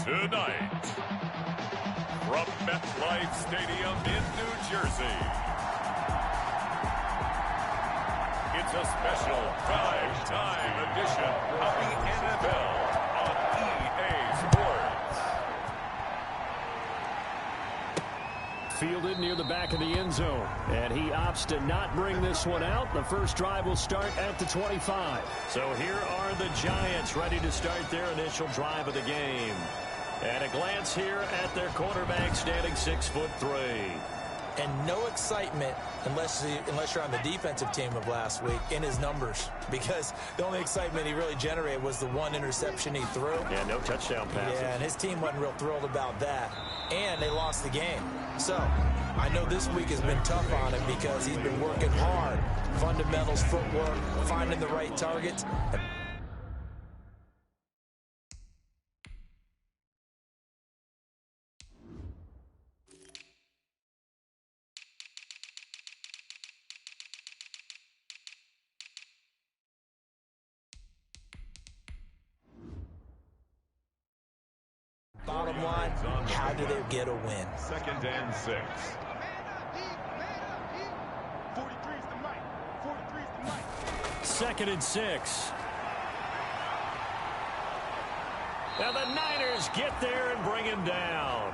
Tonight, from MetLife Stadium in New Jersey, it's a special prime-time edition of the NFL on EA Sports. Fielded near the back of the end zone, and he opts to not bring this one out. The first drive will start at the 25. So here are the Giants ready to start their initial drive of the game. And a glance here at their quarterback, standing 6'3". And no excitement unless you're on the defensive team of last week in his numbers, because the only excitement he really generated was the one interception he threw. Yeah, no touchdown passes. Yeah, and his team wasn't real thrilled about that. And they lost the game. So I know this week has been tough on him because he's been working hard. Fundamentals, footwork, finding the right targets. Bottom line, how do they get a win? 2nd and 6. 2nd and 6. Now the Niners get there and bring him down.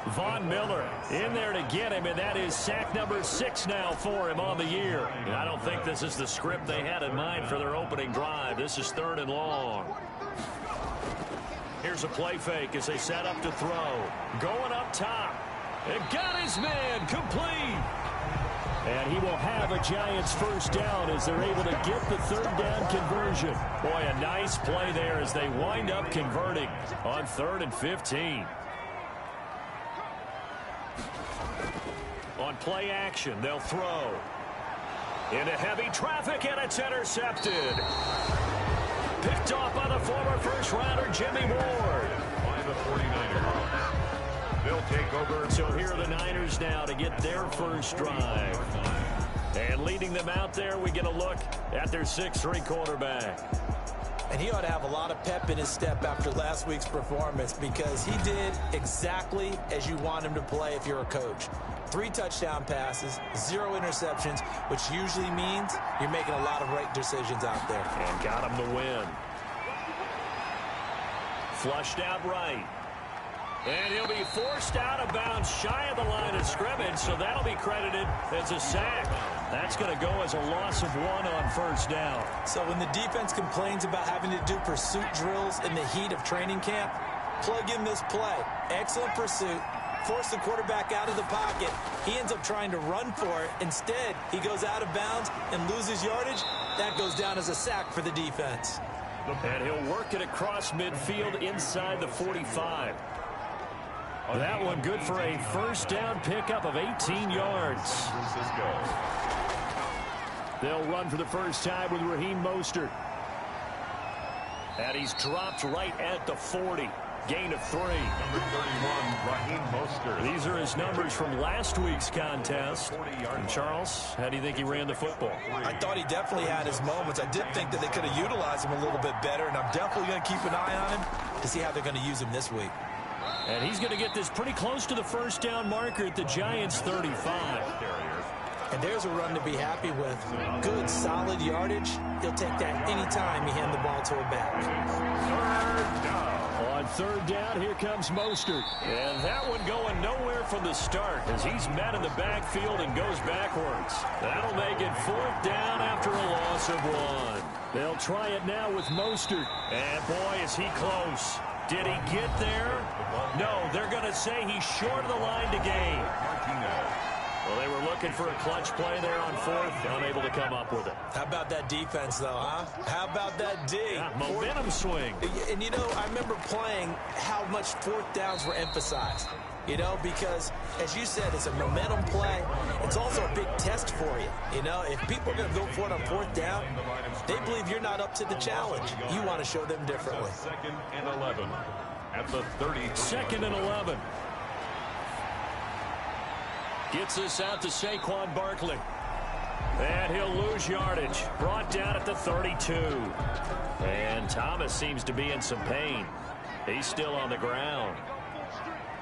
Von Miller in there to get him, and that is sack number 6 now for him on the year. And I don't think this is the script they had in mind for their opening drive. This is 3rd and long. Here's a play fake as they set up to throw. Going up top. And got his man complete. And he will have a Giants first down as they're able to get the 3rd down conversion. Boy, a nice play there as they wind up converting on 3rd and 15. On play action, they'll throw. Into heavy traffic, and it's intercepted. Picked off by the former first-rounder Jimmy Ward. By the 49ers. They'll take over. So here are the Niners now to get their first drive. And leading them out there, we get a look at their 6'3" quarterback. And he ought to have a lot of pep in his step after last week's performance, because he did exactly as you want him to play if you're a coach. 3 touchdown passes, 0 interceptions, which usually means you're making a lot of right decisions out there. And got him the win. Flushed out right. And he'll be forced out of bounds shy of the line of scrimmage, so that'll be credited as a sack. That's going to go as a loss of 1 on first down. So when the defense complains about having to do pursuit drills in the heat of training camp, plug in this play. Excellent pursuit. Force the quarterback out of the pocket. He ends up trying to run for it. Instead, he goes out of bounds and loses yardage. That goes down as a sack for the defense. And he'll work it across midfield inside the 45. That one good for a first down pickup of 18 yards. They'll run for the first time with Raheem Mostert. And he's dropped right at the 40. Gain of 3. Number 31, Raheem Mostert. These are his numbers from last week's contest. And Charles, how do you think he ran the football? I thought he definitely had his moments. I did think that they could have utilized him a little bit better, and I'm definitely going to keep an eye on him to see how they're going to use him this week. And he's going to get this pretty close to the first down marker at the Giants' 35. And there's a run to be happy with. Good, solid yardage. He'll take that anytime you hand the ball to a back. 3rd down. On 3rd down, here comes Mostert. And that one going nowhere from the start as he's met in the backfield and goes backwards. That'll make it 4th down after a loss of 1. They'll try it now with Mostert. And boy, is he close. Did he get there? No, they're going to say he's short of the line to gain. Well, they were looking for a clutch play there on 4th, unable to come up with it. How about that defense, though, huh? How about that D? Yeah, momentum swing. And, you know, I remember playing how much 4th downs were emphasized. You know, because, as you said, it's a momentum play. It's also a big test for you. You know, if people are going to go for it on 4th down, they believe you're not up to the challenge. You want to show them differently. 2nd and 11 at the 30. 2nd and 11. Gets this out to Saquon Barkley. And he'll lose yardage. Brought down at the 32. And Thomas seems to be in some pain. He's still on the ground.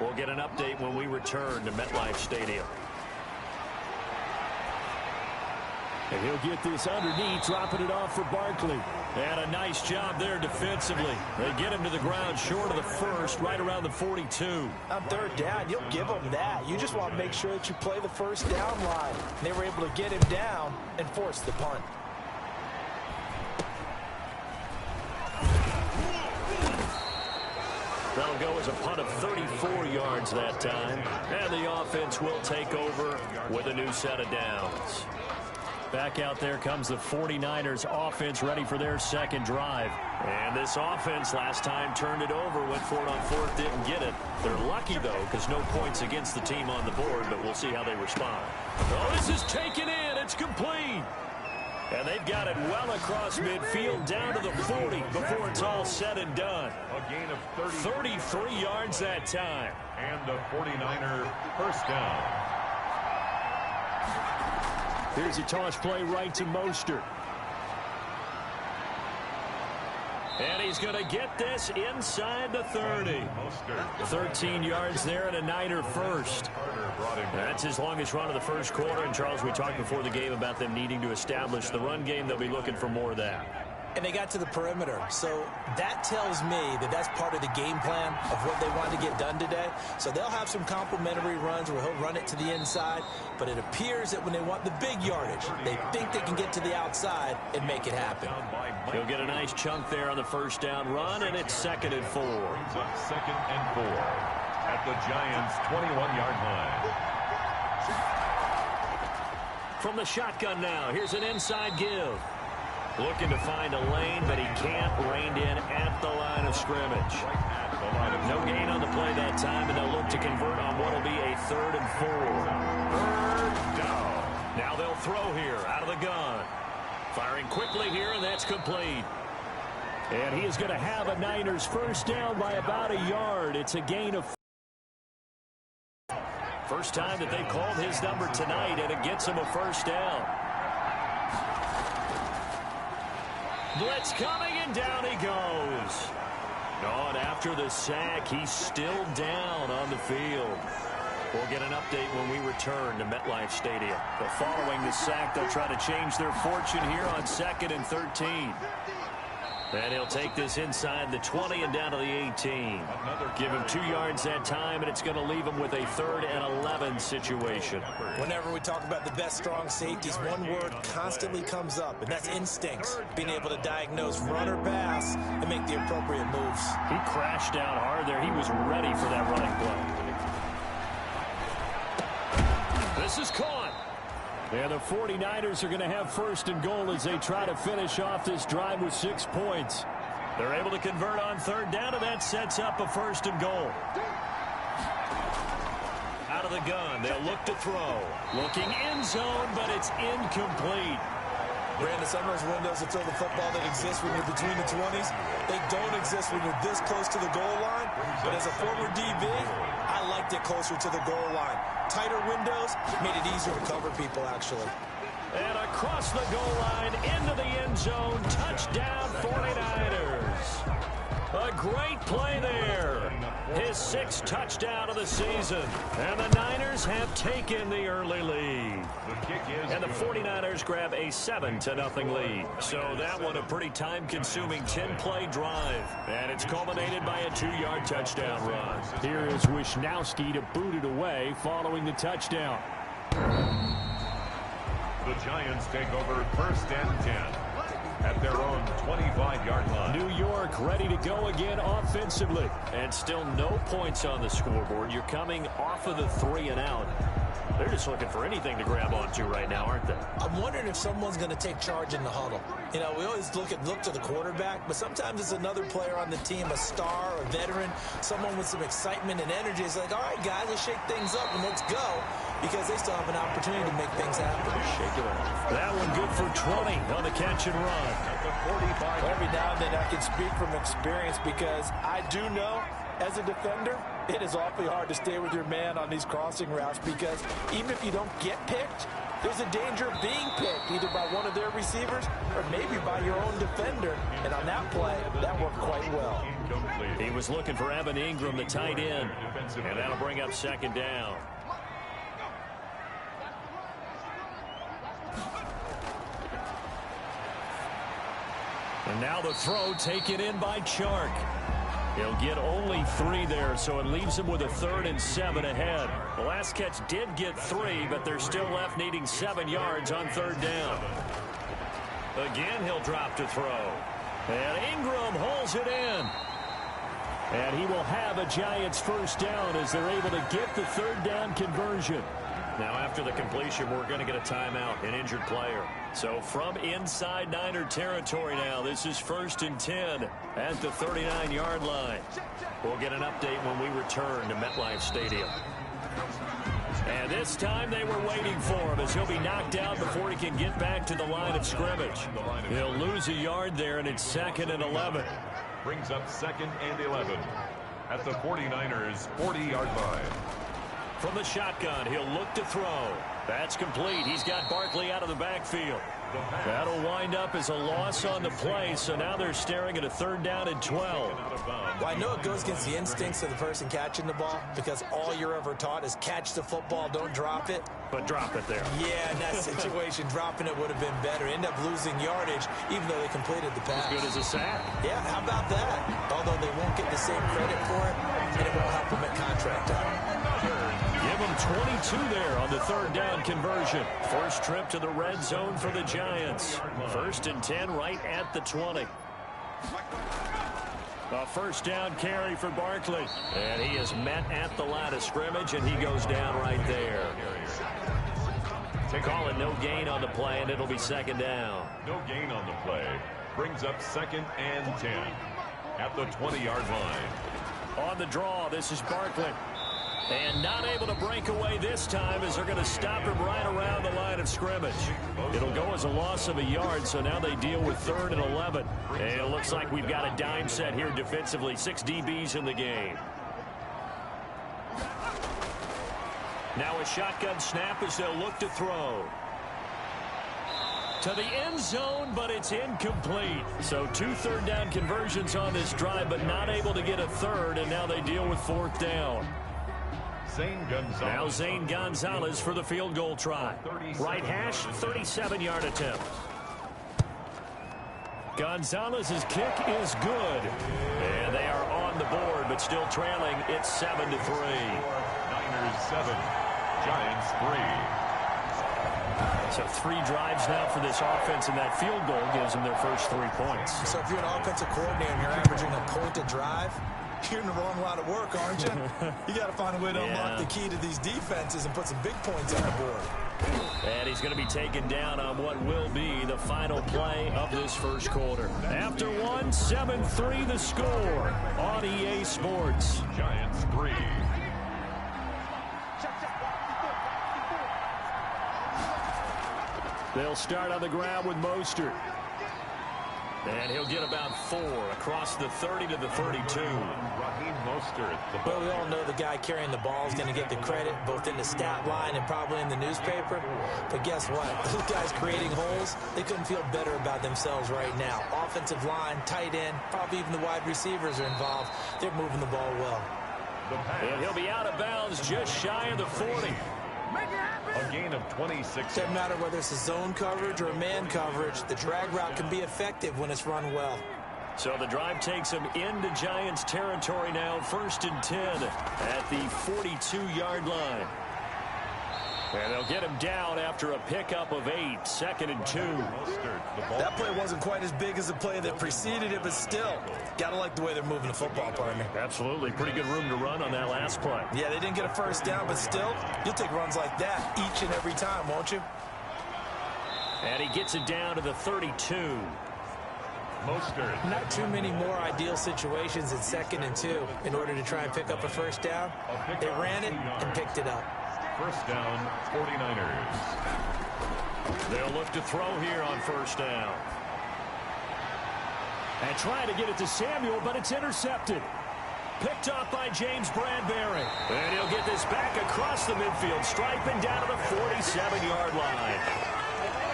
We'll get an update when we return to MetLife Stadium. And he'll get this underneath, dropping it off for Barkley. And a nice job there defensively. They get him to the ground short of the first, right around the 42. On third down, you'll give them that. You just want to make sure that you play the first down line. They were able to get him down and force the punt. That'll go as a punt of 34 yards that time. And the offense will take over with a new set of downs. Back out there comes the 49ers offense, ready for their second drive. And this offense last time turned it over, went for it on fourth, didn't get it. They're lucky, though, because no points against the team on the board, but we'll see how they respond. Oh, this is taken in. It's complete. And they've got it well across midfield down to the 40 before it's all said and done. A gain of 33 yards that time. And the 49er first down. Here's a toss play right to Mostert. And he's going to get this inside the 30. 13 yards there and a Niner first. That's his longest run of the first quarter. And, Charles, we talked before the game about them needing to establish the run game. They'll be looking for more of that. And they got to the perimeter. So that tells me that that's part of the game plan of what they want to get done today. So they'll have some complimentary runs where he'll run it to the inside. But it appears that when they want the big yardage, they think they can get to the outside and make it happen. He'll get a nice chunk there on the first down run, and it's 2nd and 4. Second and 4 at the Giants' 21-yard line. From the shotgun now, here's an inside give. Looking to find a lane, but he can't. Reined in at the line of scrimmage. No gain on the play that time, and they'll look to convert on what will be a 3rd and 4. Third down. Now they'll throw here out of the gun. Firing quickly here, and that's complete. And he is going to have a Niners first down by about a yard. It's a gain of 4. First time that they called his number tonight, and it gets him a first down. Blitz coming, and down he goes. And after the sack, he's still down on the field. We'll get an update when we return to MetLife Stadium. But following the sack, they'll try to change their fortune here on 2nd and 13. And he'll take this inside the 20 and down to the 18. Give him 2 yards that time, and it's going to leave him with a 3rd and 11 situation. Whenever we talk about the best strong safeties, one word constantly comes up, and that's instincts. Being able to diagnose run or pass and make the appropriate moves. He crashed down hard there. He was ready for that running play. This is caught. And the 49ers are going to have 1st and goal as they try to finish off this drive with 6 points. They're able to convert on 3rd down, and that sets up a 1st and goal. Out of the gun, they'll look to throw. Looking end zone, but it's incomplete. Brandon, some of those windows to throw the football that exist when you're between the 20s, they don't exist when you're this close to the goal line. But as a former DB, I liked it closer to the goal line. Tighter windows made it easier to cover people, actually. And across the goal line, into the end zone, touchdown 49ers. A great play there. His 6th touchdown of the season. And the Niners have taken the early lead. And the 49ers grab a 7-0 lead. So that one a pretty time-consuming 10-play drive. And it's culminated by a 2-yard touchdown run. Here is Wisnowski to boot it away following the touchdown. The Giants take over 1st and 10 at their own 25-yard line. New York ready to go again offensively. And still no points on the scoreboard. You're coming off of the 3 and out. They're just looking for anything to grab onto right now, aren't they? I'm wondering if someone's going to take charge in the huddle. You know, we always look to the quarterback, but sometimes it's another player on the team, a star, a veteran, someone with some excitement and energy. It's like, all right, guys, let's shake things up and let's go, because they still have an opportunity to make things happen. Shake it off. That one good for 20 on the catch and run. At the 45. Every now and then I can speak from experience, because I do know, as a defender, it is awfully hard to stay with your man on these crossing routes, because even if you don't get picked, there's a danger of being picked either by one of their receivers or maybe by your own defender. And on that play, that worked quite well. Incomplete. He was looking for Evan Ingram, the tight end, and that'll bring up second down. And now the throw taken in by Chark. He'll get only 3 there, so it leaves him with a 3rd and 7 ahead. The last catch did get 3, but they're still left needing 7 yards on 3rd down. Again, he'll drop to throw. And Ingram holds it in. And he will have a Giants first down as they're able to get the 3rd down conversion. Now, after the completion, we're going to get a timeout, an injured player. So from inside Niner territory now, this is 1st and 10 at the 39-yard line. We'll get an update when we return to MetLife Stadium. And this time they were waiting for him as he'll be knocked out before he can get back to the line of scrimmage. He'll lose a yard there, and it's 2nd and 11. Brings up 2nd and 11 at the 49ers' 40-yard line. From the shotgun, he'll look to throw. That's complete. He's got Barkley out of the backfield. That'll wind up as a loss on the play, so now they're staring at a 3rd down and 12. Well, I know it goes against the instincts of the person catching the ball because all you're ever taught is catch the football, don't drop it. But drop it there. Yeah, in that situation, dropping it would have been better. End up losing yardage, even though they completed the pass. As good as a sack. Yeah, how about that? Although they won't get the same credit for it, and it won't help them at contract time. Give him 22 there on the 3rd down conversion. First trip to the red zone for the Giants. 1st and 10 right at the 20. A first down carry for Barkley. And he is met at the line of scrimmage, and he goes down right there. Call it no gain on the play, and it'll be 2nd down. No gain on the play. Brings up 2nd and 10 at the 20-yard line. On the draw, this is Barkley. And not able to break away this time as they're going to stop him right around the line of scrimmage. It'll go as a loss of a yard, so now they deal with 3rd and 11. And it looks like we've got a dime set here defensively. 6 DBs in the game. Now a shotgun snap as they'll look to throw. To the end zone, but it's incomplete. So 2 3rd down conversions on this drive, but not able to get a 3rd, and now they deal with 4th down. Now Zane Gonzalez for the field goal try. Right hash, 37-yard attempt. Gonzalez's kick is good. And they are on the board, but still trailing. It's 7-3. Niners 7, Giants 3. So 3 drives now for this offense, and that field goal gives them their first 3 points. So if you're an offensive coordinator and you're averaging a point a drive, you're in the wrong line of work, aren't you? You got to find a way to unlock the key to these defenses and put some big points on the board. And he's going to be taken down on what will be the final play of this first quarter. After one, 7-3 the score on EA Sports. Giants 3. They'll start on the ground with Mostert. And he'll get about 4 across the 30 to the 32. Well, we all know the guy carrying the ball is going to get the credit both in the stat line and probably in the newspaper. But guess what? Those guys creating holes, they couldn't feel better about themselves right now. Offensive line, tight end, probably even the wide receivers are involved. They're moving the ball well. And he'll be out of bounds just shy of the 40. A gain of 26. Doesn't matter whether it's a zone coverage or a man coverage, the drag route can be effective when it's run well. So the drive takes him into Giants territory now, 1st and 10 at the 42-yard line. And they'll get him down after a pickup of 8, 2nd and 2. That play wasn't quite as big as the play that preceded it, but still, gotta like the way they're moving the football, partner. Absolutely. Pretty good room to run on that last play. Yeah, they didn't get a first down, but still, you'll take runs like that each and every time, won't you? And he gets it down to the 32. Mostert. Not too many more ideal situations in 2nd and 2 in order to try and pick up a first down. They ran it and picked it up. First down, 49ers. They'll look to throw here on first down. And trying to get it to Samuel, but it's intercepted. Picked off by James Bradbury. And he'll get this back across the midfield, striping down to the 47-yard line.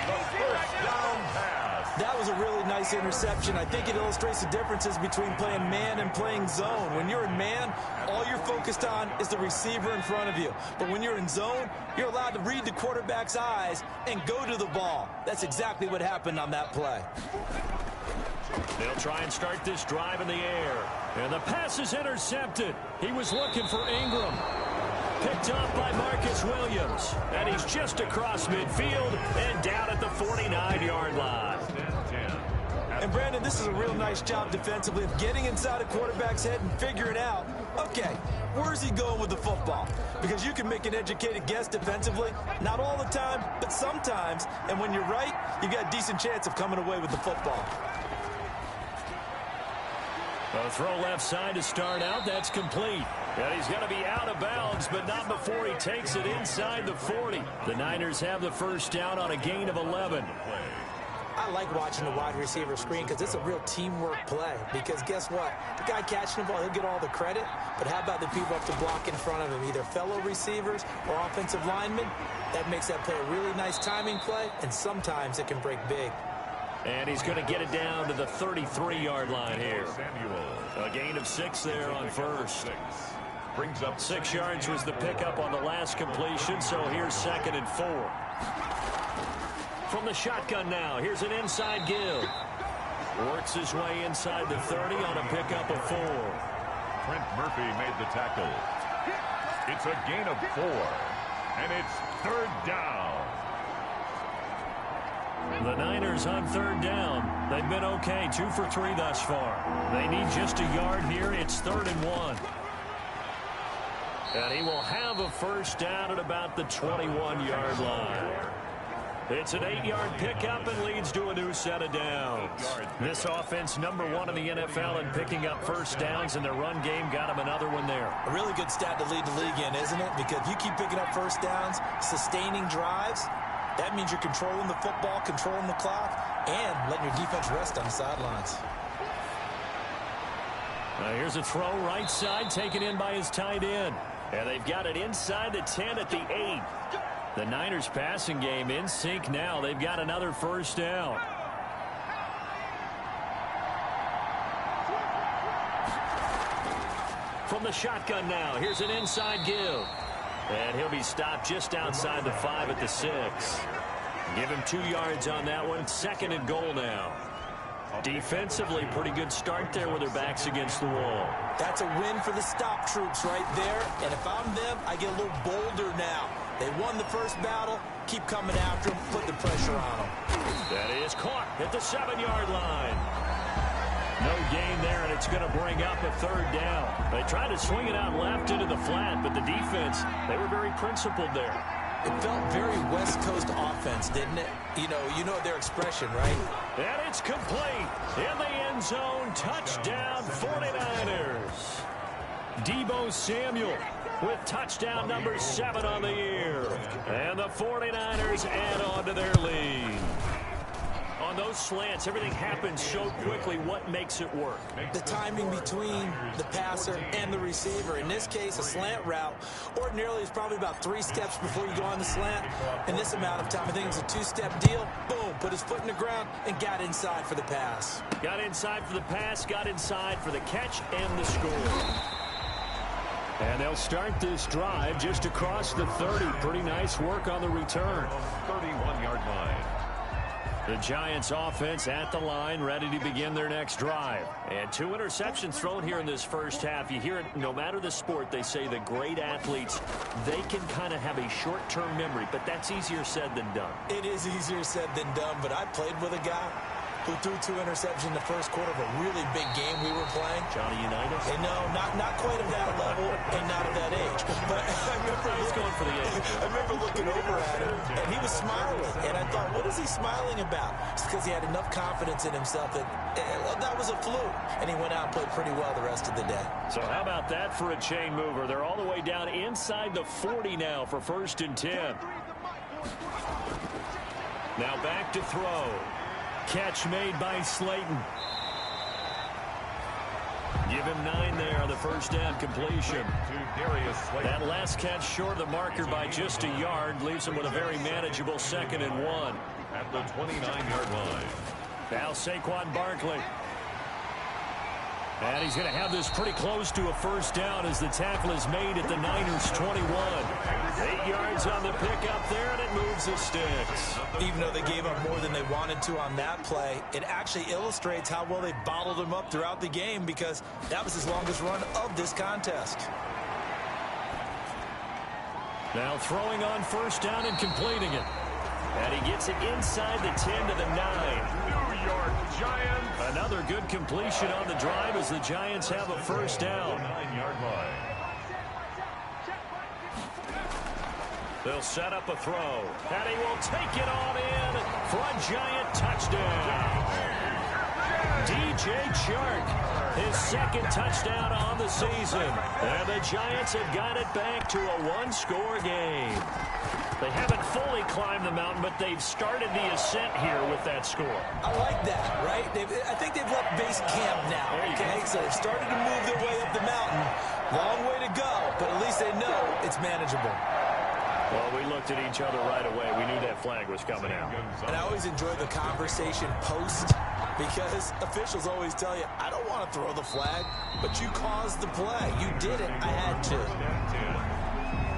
The first down pass. That was a really nice interception. I think it illustrates the differences between playing man and playing zone. When you're in man, all you're focused on is the receiver in front of you. But when you're in zone, you're allowed to read the quarterback's eyes and go to the ball. That's exactly what happened on that play. They'll try and start this drive in the air. And the pass is intercepted. He was looking for Ingram. Picked up by Marcus Williams. And he's just across midfield and down at the 49-yard line. And, Brandon, this is a real nice job defensively of getting inside a quarterback's head and figuring out, okay, where's he going with the football? Because you can make an educated guess defensively, not all the time, but sometimes. And when you're right, you've got a decent chance of coming away with the football. A throw left side to start out. That's complete. And he's going to be out of bounds, but not before he takes it inside the 40. The Niners have the first down on a gain of 11. I like watching the wide receiver screen because it's a real teamwork play. Because guess what? The guy catching the ball, he'll get all the credit. But how about the people up to block in front of him, either fellow receivers or offensive linemen? That makes that play a really nice timing play, and sometimes it can break big. And he's going to get it down to the 33-yard line here. A gain of 6 there on first. Brings up 6 yards was the pickup on the last completion, so here's 2nd and 4. From the shotgun now, here's an inside give. Works his way inside the 30 on a pickup of 4. Trent Murphy made the tackle. It's a gain of 4, and it's 3rd down. The Niners on 3rd down. They've been okay, 2 for 3 thus far. They need just a yard here. It's 3rd and 1. And he will have a first down at about the 21-yard line. It's an 8-yard pickup and leads to a new set of downs. This offense #1 in the NFL in picking up first downs, and their run game got him another one there. A really good stat to lead the league in, isn't it? Because if you keep picking up first downs, sustaining drives, that means you're controlling the football, controlling the clock, and letting your defense rest on the sidelines. Here's a throw right side taken in by his tight end. And they've got it inside the 10 at the 8. The Niners passing game in sync now. They've got another first down. From the shotgun now, here's an inside give. And he'll be stopped just outside the 5 at the 6. Give him 2 yards on that one. 2nd and goal now. Defensively, pretty good start there with their backs against the wall. That's a win for the stop troops right there. And if I'm them, I get a little bolder now. They won the first battle. Keep coming after them. Put the pressure on them. That is caught at the 7-yard line. No gain there, and it's going to bring up a 3rd down. They tried to swing it out left into the flat, but the defense, they were very principled there. It felt very West Coast offense, didn't it? You know their expression, right? And it's complete. In the end zone, touchdown 49ers. Deebo Samuel with touchdown number 7 on the year. And the 49ers add on to their lead. On those slants, everything happens so quickly. What makes it work? The timing between the passer and the receiver. In this case, a slant route ordinarily is probably about 3 steps before you go on the slant. In this amount of time, I think it's a 2-step deal. Boom, put his foot in the ground and got inside for the pass. Got inside for the pass, got inside for the catch and the score. And they'll start this drive just across the 30. Pretty nice work on the return. 31-yard line. The Giants offense at the line, ready to begin their next drive. And 2 interceptions thrown here in this first half. You hear it, no matter the sport, they say the great athletes, they can kind of have a short-term memory, but that's easier said than done. It is easier said than done, but I played with a guy who threw 2 interceptions in the first quarter of a really big game we were playing. Johnny Unitas? And no, not quite of that level and not of that age. But I remember going for the age. I remember looking over at him, and he was smiling. And I thought, what is he smiling about? It's because he had enough confidence in himself that that was a fluke. And he went out and played pretty well the rest of the day. So how about that for a chain mover? They're all the way down inside the 40 now for 1st and 10. Now back to throw. Catch made by Slayton. Give him 9 there on the first down completion. That last catch short of the marker by just a yard leaves him with a very manageable 2nd and 1. At the 29-yard line. Now Saquon Barkley. And he's going to have this pretty close to a first down as the tackle is made at the Niners' 21. 8 yards on the pickup there, and it moves the sticks. Even though they gave up more than they wanted to on that play, it actually illustrates how well they bottled him up throughout the game, because that was his longest run of this contest. Now throwing on first down and completing it. And he gets it inside the 10 to the 9. New York Giants. Another good completion on the drive as the Giants have a first down. 9-yard line. They'll set up a throw. And he will take it on in for a Giant touchdown. DJ Chark, his second touchdown on the season. And the Giants have got it back to a one-score game. They haven't fully climbed the mountain, but they've started the ascent here with that score. I like that, right? I think they've left base camp now, okay? So they've started to move their way up the mountain. Long way to go, but at least they know it's manageable. Well, we looked at each other right away. We knew that flag was coming out. And I always enjoy the conversation post, because officials always tell you, I don't want to throw the flag, but you caused the play. You did it. I had to.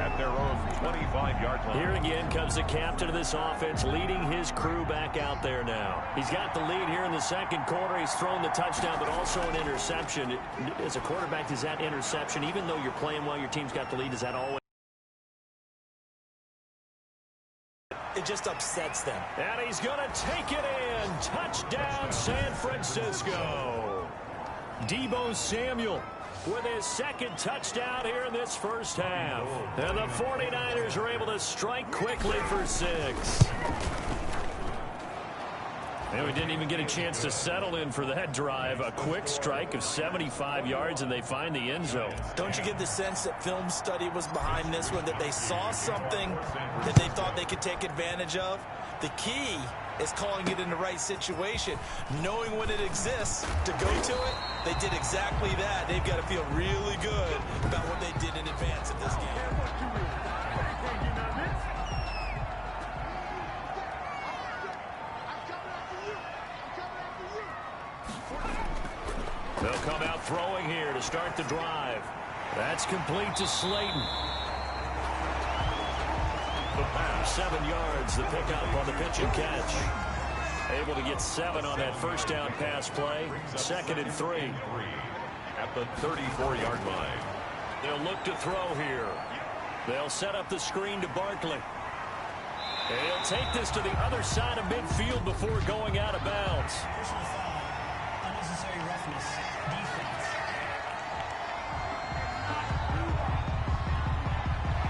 At their own 25-yard line. Here again comes the captain of this offense, leading his crew back out there now. He's got the lead here in the second quarter. He's thrown the touchdown, but also an interception. As a quarterback, is that interception, even though you're playing well, your team's got the lead, is that always? It just upsets them. And he's going to take it in. Touchdown, San Francisco. Deebo Samuel with his second touchdown here in this first half. And the 49ers are able to strike quickly for 6. And we didn't even get a chance to settle in for that drive. A quick strike of 75 yards, and they find the end zone. Don't you get the sense that film study was behind this one, that they saw something that they thought they could take advantage of? The key is calling it in the right situation, knowing when it exists to go to it. They did exactly that. They've got to feel really good about what they did in advance of this game. They'll come out throwing here to start the drive. That's complete to Slayton. The pass, 7 yards, the pickup on the pitch and catch. Able to get 7 on that first down pass play. 2nd and 3. At the 34-yard line. They'll look to throw here. They'll set up the screen to Barkley. He'll take this to the other side of midfield before going out of bounds. Personal foul, unnecessary roughness, defense.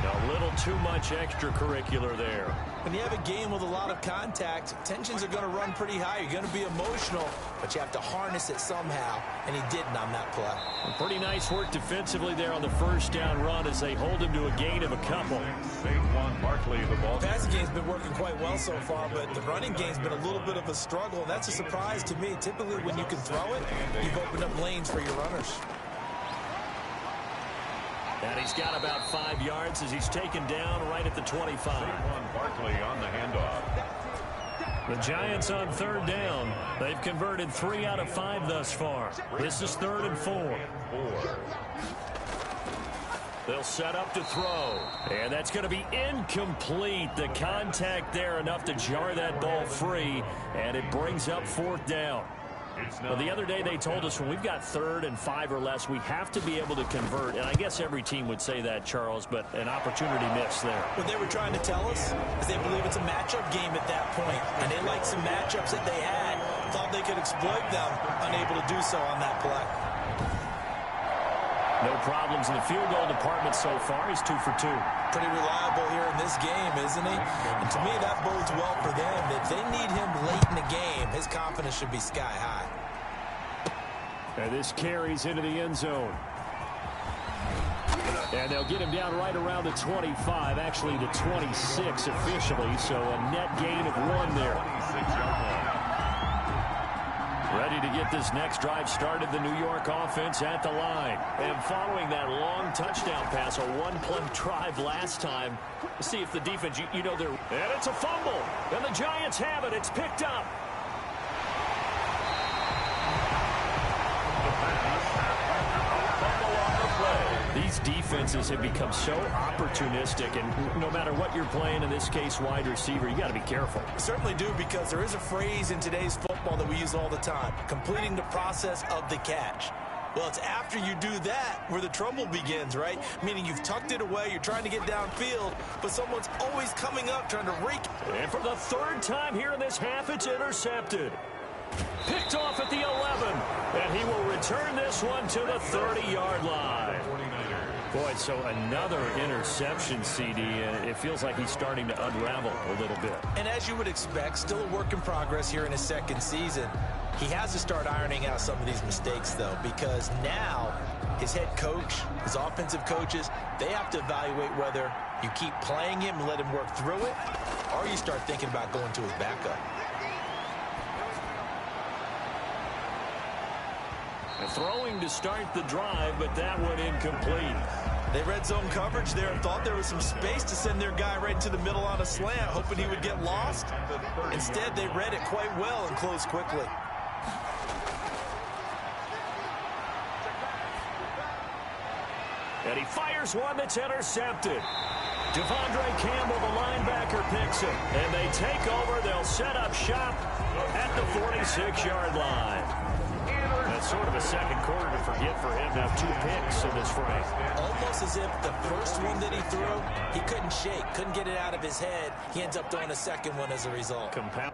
A little too much extracurricular there. When you have a game with a lot of contact, tensions are going to run pretty high. You're going to be emotional, but you have to harness it somehow, and he didn't on that play. Pretty nice work defensively there on the first down run as they hold him to a gain of a couple. Saquon Barkley, the ball. The passing game's been working quite well so far, but the running game's been a little bit of a struggle, and that's a surprise to me. Typically, when you can throw it, you've opened up lanes for your runners. And he's got about 5 yards as he's taken down right at the 25. Saquon Barkley on the handoff. The Giants on 3rd down. They've converted 3 out of 5 thus far. This is 3rd and 4. They'll set up to throw. And that's going to be incomplete. The contact there enough to jar that ball free. And it brings up 4th down. Well, the other day they told us when we've got 3rd and 5 or less, we have to be able to convert. And I guess every team would say that, Charles, but an opportunity missed there. What they were trying to tell us is they believe it's a matchup game at that point. And they liked some matchups that they had, thought they could exploit them, unable to do so on that play. No problems in the field goal department so far. He's 2 for 2. Pretty reliable here in this game, isn't he? And to me, that bodes well for them. If they need him late in the game, his confidence should be sky high. And this carries into the end zone. And they'll get him down right around the 25, actually the 26 officially, so a net gain of 1 there. 26-yard line. Ready to get this next drive started, the New York offense at the line. And following that long touchdown pass, a 1-play drive last time. Let's see if the defense, you know, they're... And it's a fumble. And the Giants have it. It's picked up. defenses have become so opportunistic, and no matter what you're playing, in this case wide receiver, you got to be careful. Certainly do, because there is a phrase in today's football that we use all the time: completing the process of the catch. Well, it's after you do that where the trouble begins, right? Meaning you've tucked it away, you're trying to get downfield, but someone's always coming up trying to rake. And for the third time here in this half, it's intercepted. Picked off at the 11, and he will return this one to the 30-yard line. Boy, so another interception, CD, and it feels like he's starting to unravel a little bit. And as you would expect, still a work in progress here in his second season. He has to start ironing out some of these mistakes, though, because now his head coach, his offensive coaches, they have to evaluate whether you keep playing him and let him work through it, or you start thinking about going to his backup. Throwing to start the drive, but that one incomplete. They red zone coverage there and thought there was some space to send their guy right into the middle on a slant, hoping he would get lost. Instead, they read it quite well and closed quickly. And he fires one that's intercepted. Devondre Campbell, the linebacker, picks it. And they take over. They'll set up shop at the 46-yard line. That's sort of a second quarter to forget for him to have 2 picks in this frame. Almost as if the first one that he threw, he couldn't shake, couldn't get it out of his head. He ends up throwing a second one as a result. Compound.